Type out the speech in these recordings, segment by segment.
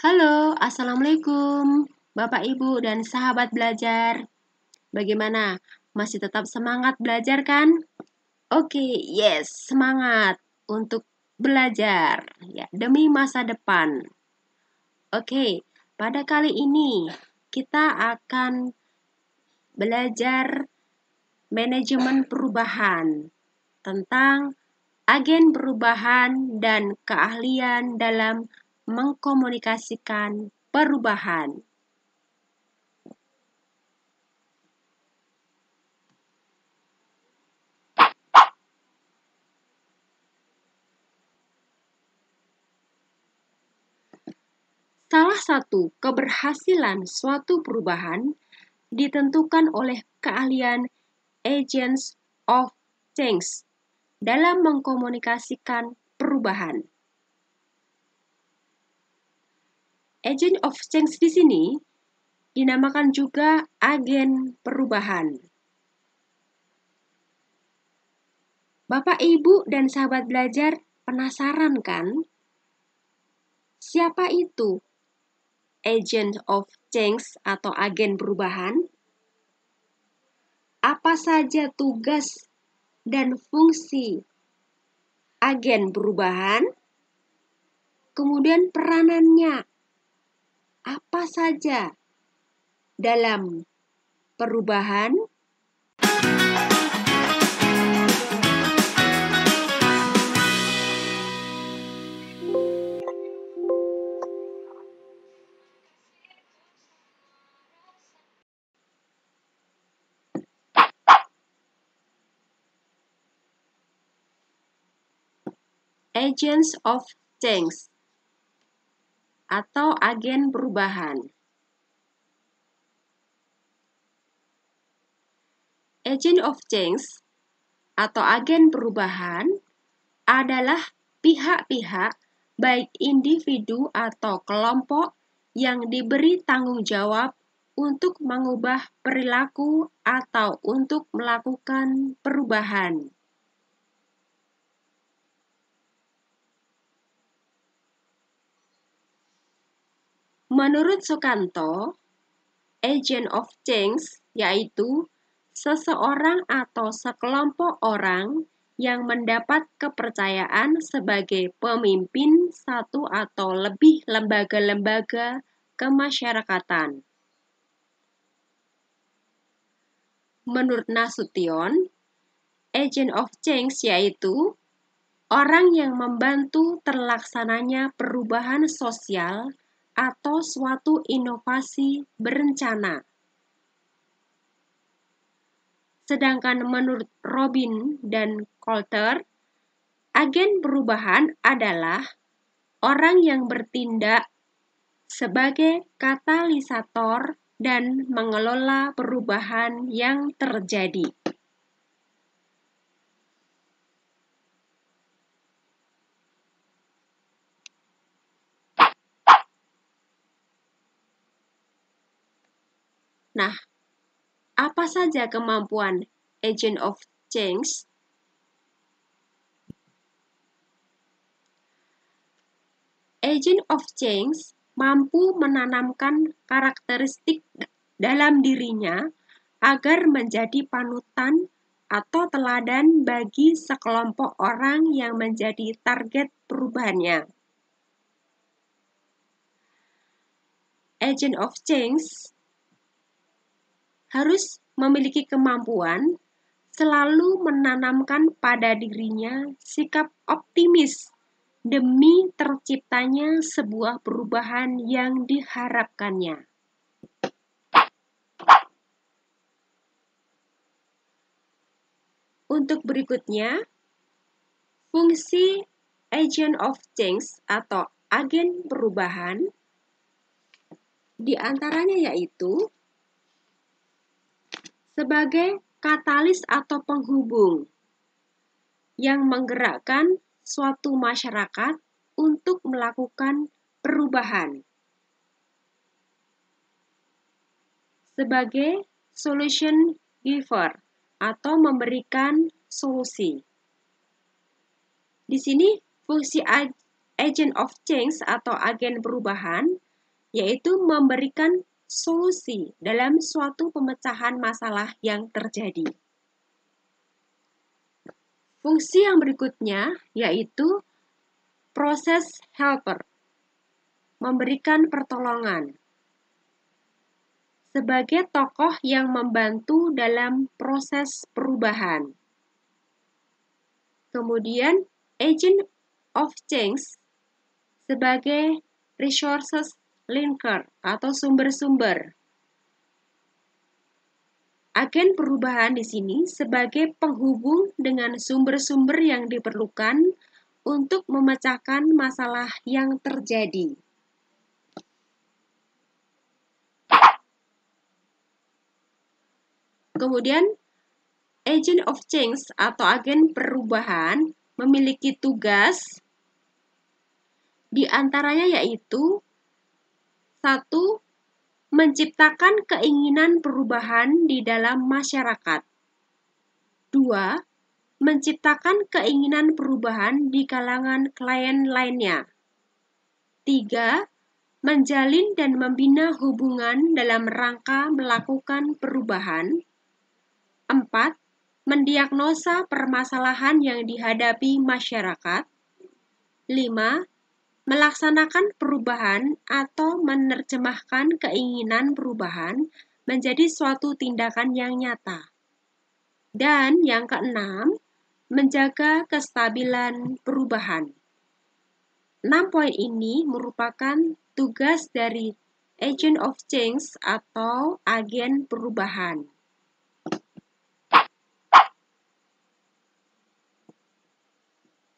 Halo, Assalamualaikum Bapak Ibu dan sahabat belajar. Bagaimana? Masih tetap semangat belajar kan? Oke, yes, semangat untuk belajar ya, demi masa depan. Oke, pada kali ini kita akan belajar manajemen perubahan tentang agen perubahan dan keahlian dalam mengkomunikasikan perubahan. Salah satu keberhasilan suatu perubahan ditentukan oleh keahlian agents of change dalam mengkomunikasikan perubahan. Agent of change di sini dinamakan juga agen perubahan. Bapak, Ibu, dan sahabat belajar penasaran kan? Siapa itu agent of change atau agen perubahan? Apa saja tugas dan fungsi agen perubahan? Kemudian peranannya apa saja dalam perubahan? Agents of change atau agen perubahan. Agent of change atau agen perubahan adalah pihak-pihak baik individu atau kelompok yang diberi tanggung jawab untuk mengubah perilaku atau untuk melakukan perubahan. Menurut Sukanto, agent of change yaitu seseorang atau sekelompok orang yang mendapat kepercayaan sebagai pemimpin satu atau lebih lembaga-lembaga kemasyarakatan. Menurut Nasution, agent of change yaitu orang yang membantu terlaksananya perubahan sosial atau suatu inovasi berencana. Sedangkan menurut Robin dan Coulter, agen perubahan adalah orang yang bertindak sebagai katalisator dan mengelola perubahan yang terjadi. Nah, apa saja kemampuan agent of change? Agent of change mampu menanamkan karakteristik dalam dirinya agar menjadi panutan atau teladan bagi sekelompok orang yang menjadi target perubahannya. Agent of change harus memiliki kemampuan selalu menanamkan pada dirinya sikap optimis demi terciptanya sebuah perubahan yang diharapkannya. Untuk berikutnya, fungsi agent of change atau agen perubahan diantaranya yaitu sebagai katalis atau penghubung yang menggerakkan suatu masyarakat untuk melakukan perubahan. Sebagai solution giver atau memberikan solusi. Di sini fungsi agent of change atau agen perubahan yaitu memberikan solusi dalam suatu pemecahan masalah yang terjadi. Fungsi yang berikutnya yaitu proses helper, memberikan pertolongan. Sebagai tokoh yang membantu dalam proses perubahan. Kemudian, agent of change sebagai resources linker atau sumber-sumber. Agen perubahan di sini sebagai penghubung dengan sumber-sumber yang diperlukan untuk memecahkan masalah yang terjadi. Kemudian, agent of change atau agen perubahan memiliki tugas di antaranya yaitu 1. Menciptakan keinginan perubahan di dalam masyarakat. 2. Menciptakan keinginan perubahan di kalangan klien lainnya. 3. Menjalin dan membina hubungan dalam rangka melakukan perubahan. 4. Mendiagnosa permasalahan yang dihadapi masyarakat. 5. Melaksanakan perubahan atau menerjemahkan keinginan perubahan menjadi suatu tindakan yang nyata. Dan yang keenam, menjaga kestabilan perubahan. 6 poin ini merupakan tugas dari agent of change atau agen perubahan.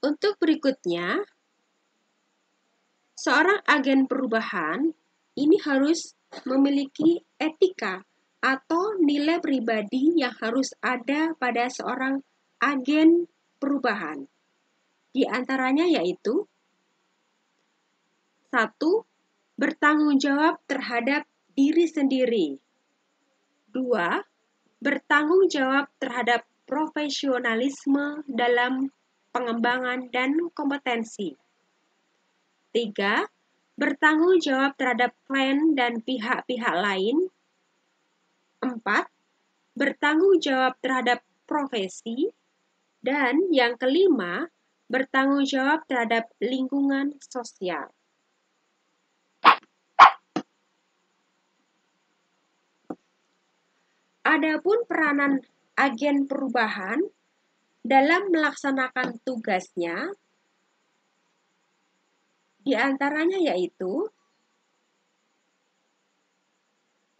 Untuk berikutnya, seorang agen perubahan ini harus memiliki etika atau nilai pribadi yang harus ada pada seorang agen perubahan. Di antaranya yaitu 1. Bertanggung jawab terhadap diri sendiri. 2. Bertanggung jawab terhadap profesionalisme dalam pengembangan dan kompetensi. 3. Bertanggung jawab terhadap klien dan pihak-pihak lain. 4. Bertanggung jawab terhadap profesi. Dan yang kelima, bertanggung jawab terhadap lingkungan sosial. Adapun peranan agen perubahan dalam melaksanakan tugasnya, di antaranya yaitu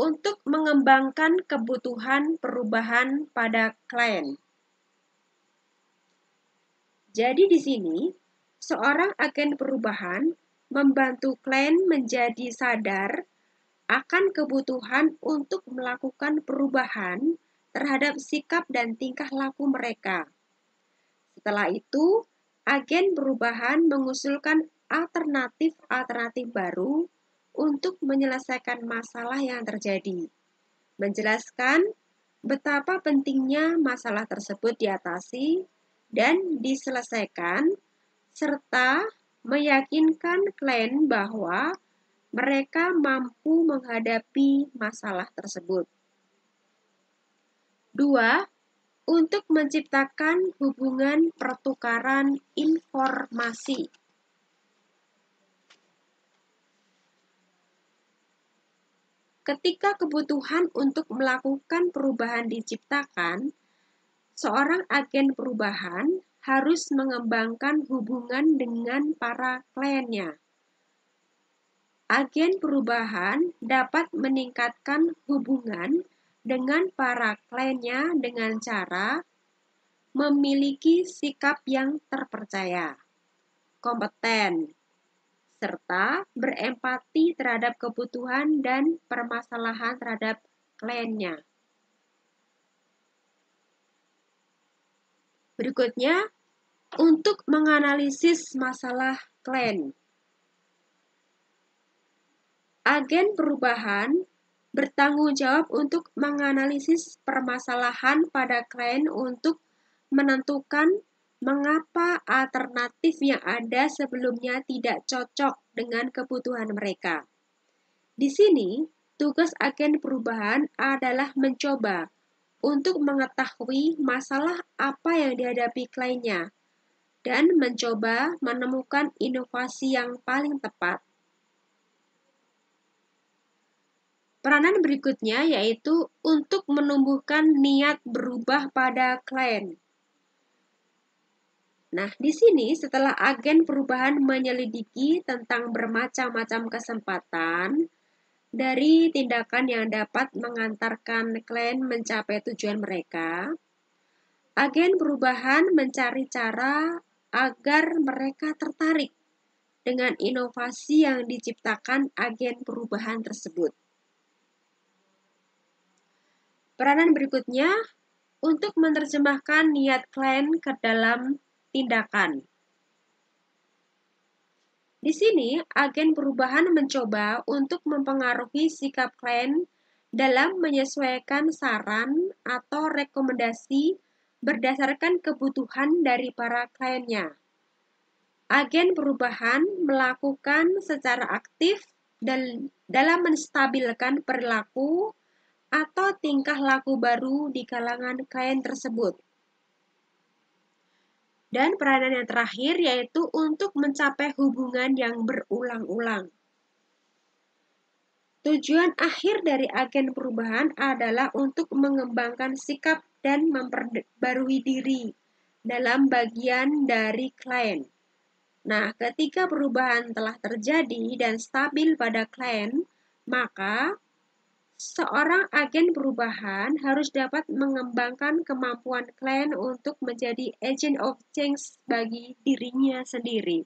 untuk mengembangkan kebutuhan perubahan pada klien. Jadi di sini, seorang agen perubahan membantu klien menjadi sadar akan kebutuhan untuk melakukan perubahan terhadap sikap dan tingkah laku mereka. Setelah itu, agen perubahan mengusulkan alternatif-alternatif baru untuk menyelesaikan masalah yang terjadi, menjelaskan betapa pentingnya masalah tersebut diatasi dan diselesaikan, serta meyakinkan klien bahwa mereka mampu menghadapi masalah tersebut. 2. Untuk menciptakan hubungan pertukaran informasi. Ketika kebutuhan untuk melakukan perubahan diciptakan, seorang agen perubahan harus mengembangkan hubungan dengan para kliennya. Agen perubahan dapat meningkatkan hubungan dengan para kliennya dengan cara memiliki sikap yang terpercaya, kompeten, serta berempati terhadap kebutuhan dan permasalahan terhadap kliennya. Berikutnya, untuk menganalisis masalah klien. Agen perubahan bertanggung jawab untuk menganalisis permasalahan pada klien untuk menentukan mengapa alternatif yang ada sebelumnya tidak cocok dengan kebutuhan mereka. Di sini, tugas agen perubahan adalah mencoba untuk mengetahui masalah apa yang dihadapi kliennya dan mencoba menemukan inovasi yang paling tepat. Peranan berikutnya yaitu untuk menumbuhkan niat berubah pada klien. Nah, di sini setelah agen perubahan menyelidiki tentang bermacam-macam kesempatan dari tindakan yang dapat mengantarkan klien mencapai tujuan mereka, agen perubahan mencari cara agar mereka tertarik dengan inovasi yang diciptakan agen perubahan tersebut. Peranan berikutnya untuk menerjemahkan niat klien ke dalam tindakan. Di sini, agen perubahan mencoba untuk mempengaruhi sikap klien dalam menyesuaikan saran atau rekomendasi berdasarkan kebutuhan dari para kliennya. Agen perubahan melakukan secara aktif dan dalam menstabilkan perilaku atau tingkah laku baru di kalangan klien tersebut. Dan peranan yang terakhir yaitu untuk mencapai hubungan yang berulang-ulang. Tujuan akhir dari agen perubahan adalah untuk mengembangkan sikap dan memperbarui diri dalam bagian dari klien. Nah, ketika perubahan telah terjadi dan stabil pada klien, maka seorang agen perubahan harus dapat mengembangkan kemampuan klien untuk menjadi agent of change bagi dirinya sendiri.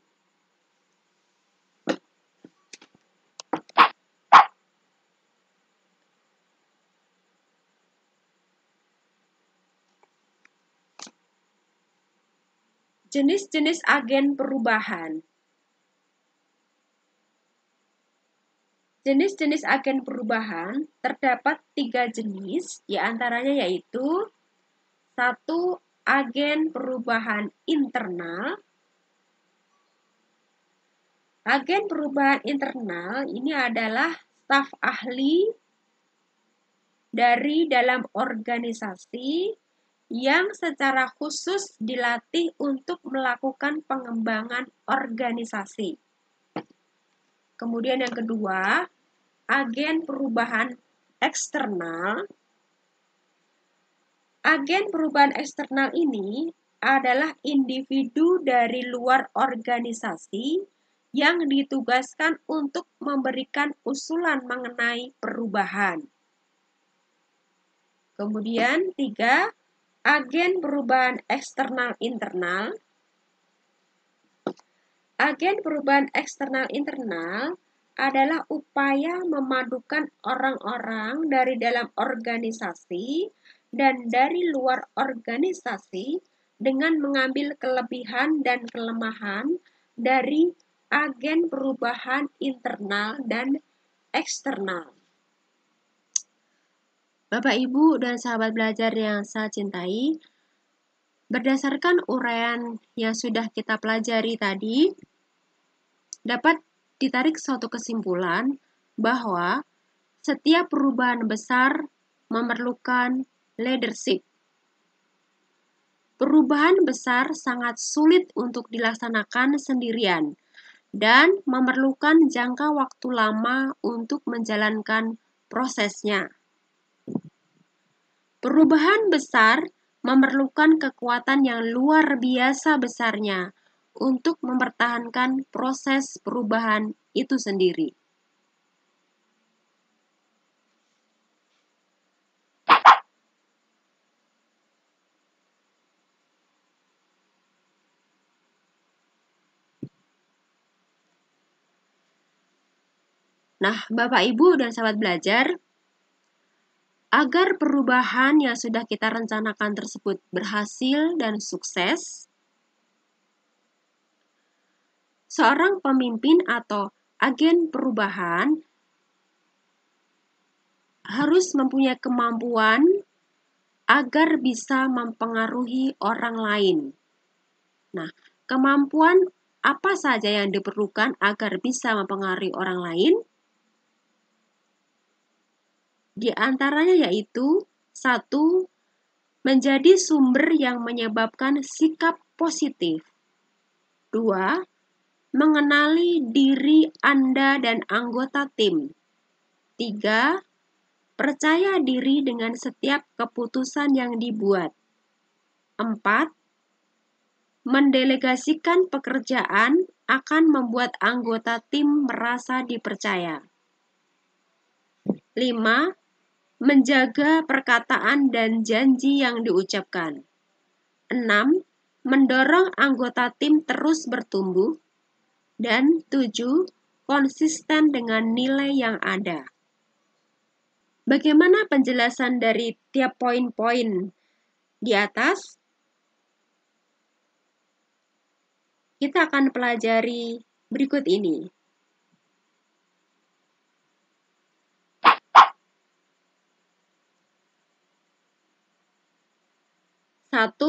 Jenis-jenis agen perubahan. Jenis-jenis agen perubahan terdapat 3 jenis, diantaranya yaitu 1. Agen perubahan internal. Agen perubahan internal ini adalah staf ahli dari dalam organisasi yang secara khusus dilatih untuk melakukan pengembangan organisasi. Kemudian yang kedua, agen perubahan eksternal. Agen perubahan eksternal ini adalah individu dari luar organisasi yang ditugaskan untuk memberikan usulan mengenai perubahan. Kemudian 3, agen perubahan eksternal internal. Agen perubahan eksternal internal adalah upaya memadukan orang-orang dari dalam organisasi dan dari luar organisasi dengan mengambil kelebihan dan kelemahan dari agen perubahan internal dan eksternal. Bapak, Ibu, dan sahabat belajar yang saya cintai, berdasarkan uraian yang sudah kita pelajari tadi, dapat ditarik suatu kesimpulan bahwa setiap perubahan besar memerlukan leadership. Perubahan besar sangat sulit untuk dilaksanakan sendirian dan memerlukan jangka waktu lama untuk menjalankan prosesnya. Perubahan besar memerlukan kekuatan yang luar biasa besarnya untuk mempertahankan proses perubahan itu sendiri. Nah, Bapak, Ibu, dan sahabat belajar, agar perubahan yang sudah kita rencanakan tersebut berhasil dan sukses, seorang pemimpin atau agen perubahan harus mempunyai kemampuan agar bisa mempengaruhi orang lain. Nah, kemampuan apa saja yang diperlukan agar bisa mempengaruhi orang lain? Di antaranya yaitu: 1. Menjadi sumber yang menyebabkan sikap positif. 2. Mengenali diri Anda dan anggota tim. 3. Percaya diri dengan setiap keputusan yang dibuat. 4. Mendelegasikan pekerjaan akan membuat anggota tim merasa dipercaya. 5. Menjaga perkataan dan janji yang diucapkan. 6. Mendorong anggota tim terus bertumbuh. Dan 7. Konsisten dengan nilai yang ada. Bagaimana penjelasan dari tiap poin-poin di atas? Kita akan pelajari berikut ini. 1.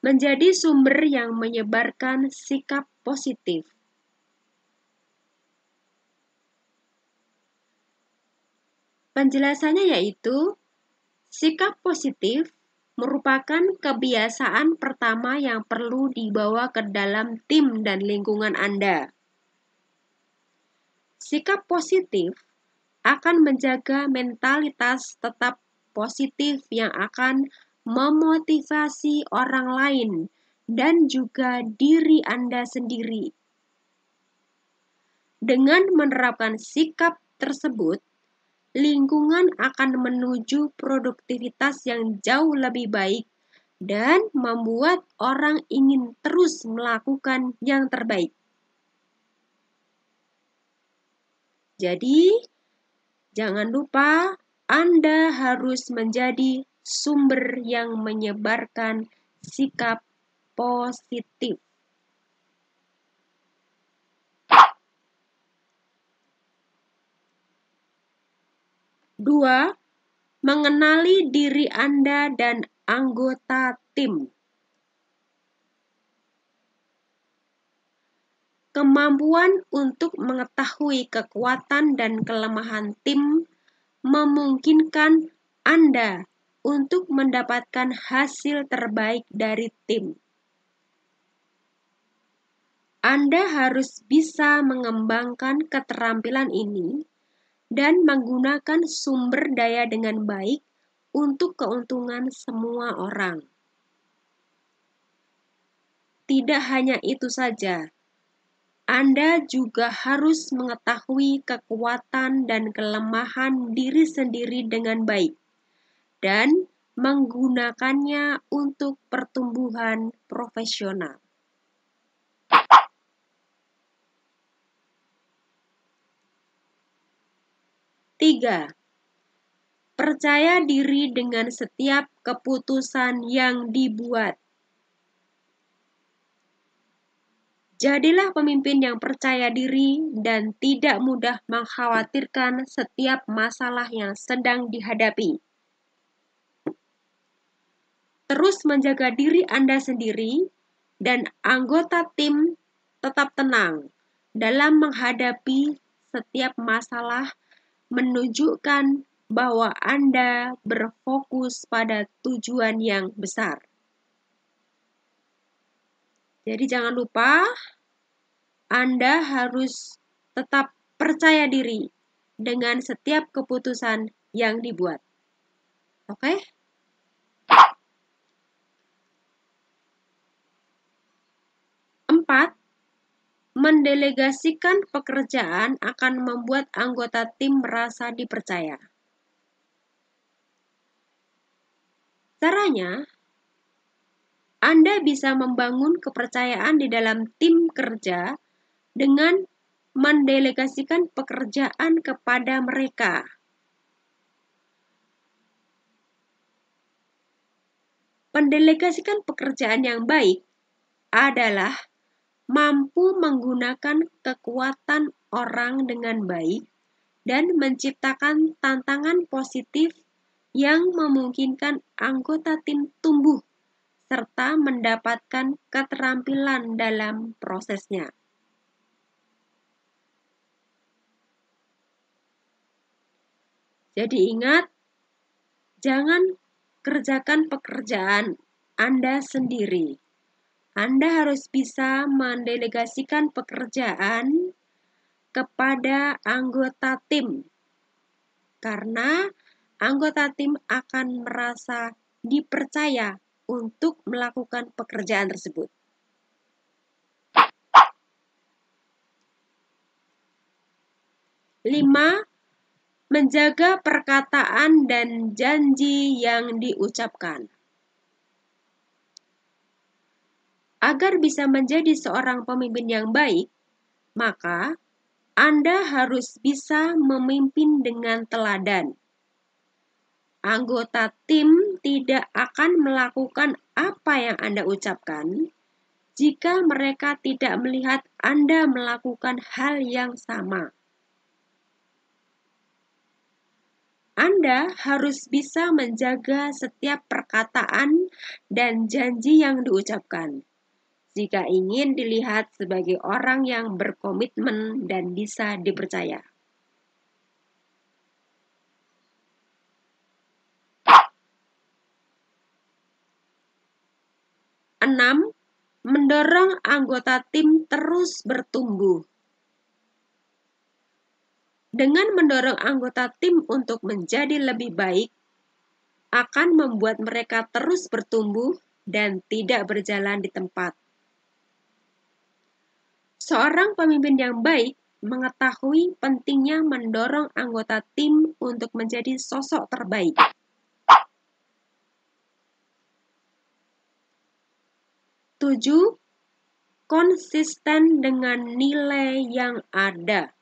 Menjadi sumber yang menyebarkan sikap positif. Penjelasannya yaitu, sikap positif merupakan kebiasaan pertama yang perlu dibawa ke dalam tim dan lingkungan Anda. Sikap positif akan menjaga mentalitas tetap positif yang akan memotivasi orang lain dan juga diri Anda sendiri. Dengan menerapkan sikap tersebut, lingkungan akan menuju produktivitas yang jauh lebih baik dan membuat orang ingin terus melakukan yang terbaik. Jadi, jangan lupa Anda harus menjadi sumber yang menyebarkan sikap positif. 2. Mengenali diri Anda dan anggota tim. Kemampuan untuk mengetahui kekuatan dan kelemahan tim memungkinkan Anda untuk mendapatkan hasil terbaik dari tim. Anda harus bisa mengembangkan keterampilan ini dan menggunakan sumber daya dengan baik untuk keuntungan semua orang. Tidak hanya itu saja, Anda juga harus mengetahui kekuatan dan kelemahan diri sendiri dengan baik dan menggunakannya untuk pertumbuhan profesional. 3. Percaya diri dengan setiap keputusan yang dibuat. Jadilah pemimpin yang percaya diri dan tidak mudah mengkhawatirkan setiap masalah yang sedang dihadapi. Terus menjaga diri Anda sendiri dan anggota tim tetap tenang dalam menghadapi setiap masalah, menunjukkan bahwa Anda berfokus pada tujuan yang besar. Jadi jangan lupa, Anda harus tetap percaya diri dengan setiap keputusan yang dibuat. Oke? Empat, mendelegasikan pekerjaan akan membuat anggota tim merasa dipercaya. Caranya, Anda bisa membangun kepercayaan di dalam tim kerja dengan mendelegasikan pekerjaan kepada mereka. Mendelegasikan pekerjaan yang baik adalah mampu menggunakan kekuatan orang dengan baik dan menciptakan tantangan positif yang memungkinkan anggota tim tumbuh serta mendapatkan keterampilan dalam prosesnya. Jadi ingat, jangan kerjakan pekerjaan Anda sendiri. Anda harus bisa mendelegasikan pekerjaan kepada anggota tim, karena anggota tim akan merasa dipercaya untuk melakukan pekerjaan tersebut. 5. Menjaga perkataan dan janji yang diucapkan. Agar bisa menjadi seorang pemimpin yang baik, maka Anda harus bisa memimpin dengan teladan. Anggota tim tidak akan melakukan apa yang Anda ucapkan jika mereka tidak melihat Anda melakukan hal yang sama. Anda harus bisa menjaga setiap perkataan dan janji yang diucapkan jika ingin dilihat sebagai orang yang berkomitmen dan bisa dipercaya. 6. Mendorong anggota tim terus bertumbuh. Dengan mendorong anggota tim untuk menjadi lebih baik, akan membuat mereka terus bertumbuh dan tidak berjalan di tempat. Seorang pemimpin yang baik mengetahui pentingnya mendorong anggota tim untuk menjadi sosok terbaik. 7. Konsisten dengan nilai yang ada.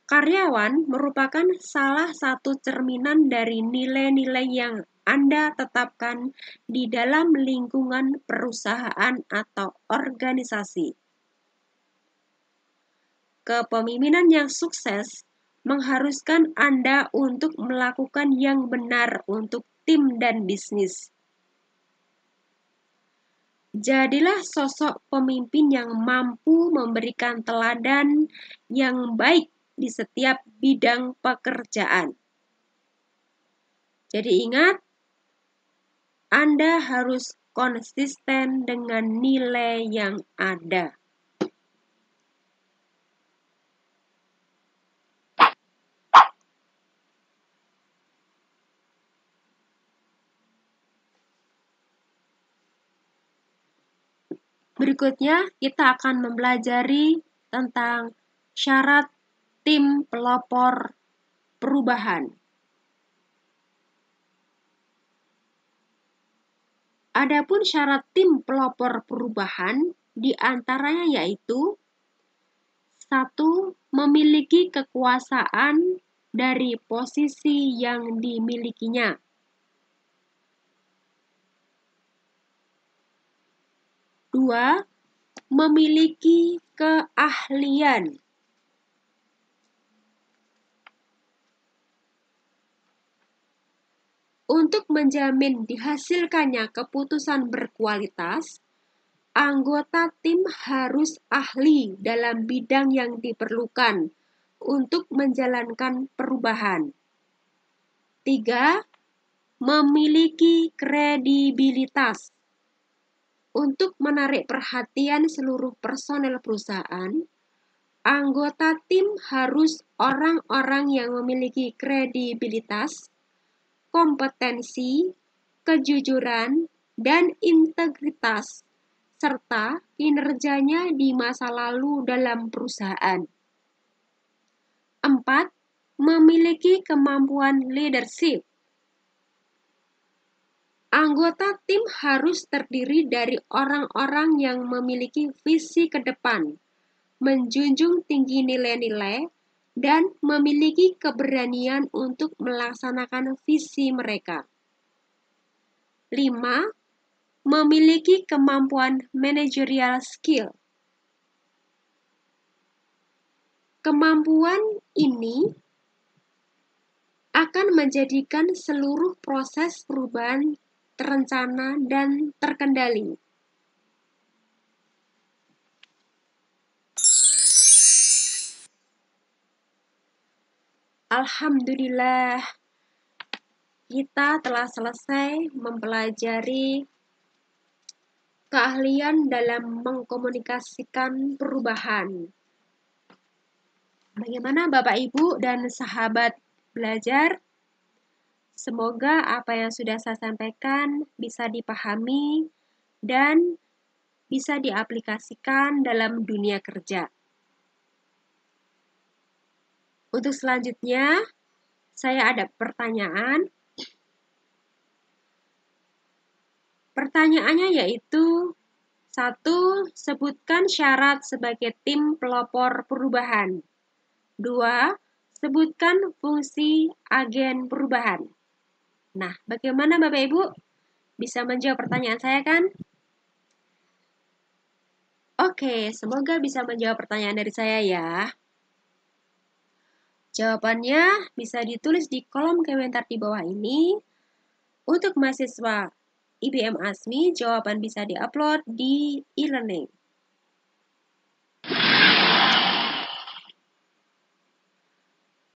Karyawan merupakan salah satu cerminan dari nilai-nilai yang Anda tetapkan di dalam lingkungan perusahaan atau organisasi. Kepemimpinan yang sukses mengharuskan Anda untuk melakukan yang benar untuk tim dan bisnis. Jadilah sosok pemimpin yang mampu memberikan teladan yang baik di setiap bidang pekerjaan. Jadi ingat, Anda harus konsisten dengan nilai yang ada. Berikutnya, kita akan mempelajari tentang syarat tim pelopor perubahan. Adapun syarat tim pelopor perubahan diantaranya yaitu 1. Memiliki kekuasaan dari posisi yang dimilikinya. 2. Memiliki keahlian. Untuk menjamin dihasilkannya keputusan berkualitas, anggota tim harus ahli dalam bidang yang diperlukan untuk menjalankan perubahan. 3. Memiliki kredibilitas. Untuk menarik perhatian seluruh personel perusahaan, anggota tim harus orang-orang yang memiliki kredibilitas, kompetensi, kejujuran, dan integritas, serta kinerjanya di masa lalu dalam perusahaan. 4. Memiliki kemampuan leadership. Anggota tim harus terdiri dari orang-orang yang memiliki visi ke depan, menjunjung tinggi nilai-nilai, dan memiliki keberanian untuk melaksanakan visi mereka. 5. Memiliki kemampuan managerial skill. Kemampuan ini akan menjadikan seluruh proses perubahan terencana dan terkendali. Alhamdulillah, kita telah selesai mempelajari keahlian dalam mengkomunikasikan perubahan. Bagaimana Bapak Ibu dan sahabat belajar? Semoga apa yang sudah saya sampaikan bisa dipahami dan bisa diaplikasikan dalam dunia kerja. Untuk selanjutnya, saya ada pertanyaan. Pertanyaannya yaitu, 1. Sebutkan syarat sebagai tim pelopor perubahan. 2. Sebutkan fungsi agen perubahan. Nah, bagaimana Bapak Ibu? Bisa menjawab pertanyaan saya kan? Oke, semoga bisa menjawab pertanyaan dari saya ya. Jawabannya bisa ditulis di kolom komentar di bawah ini. Untuk mahasiswa IBM ASMI, jawaban bisa diupload di e-learning.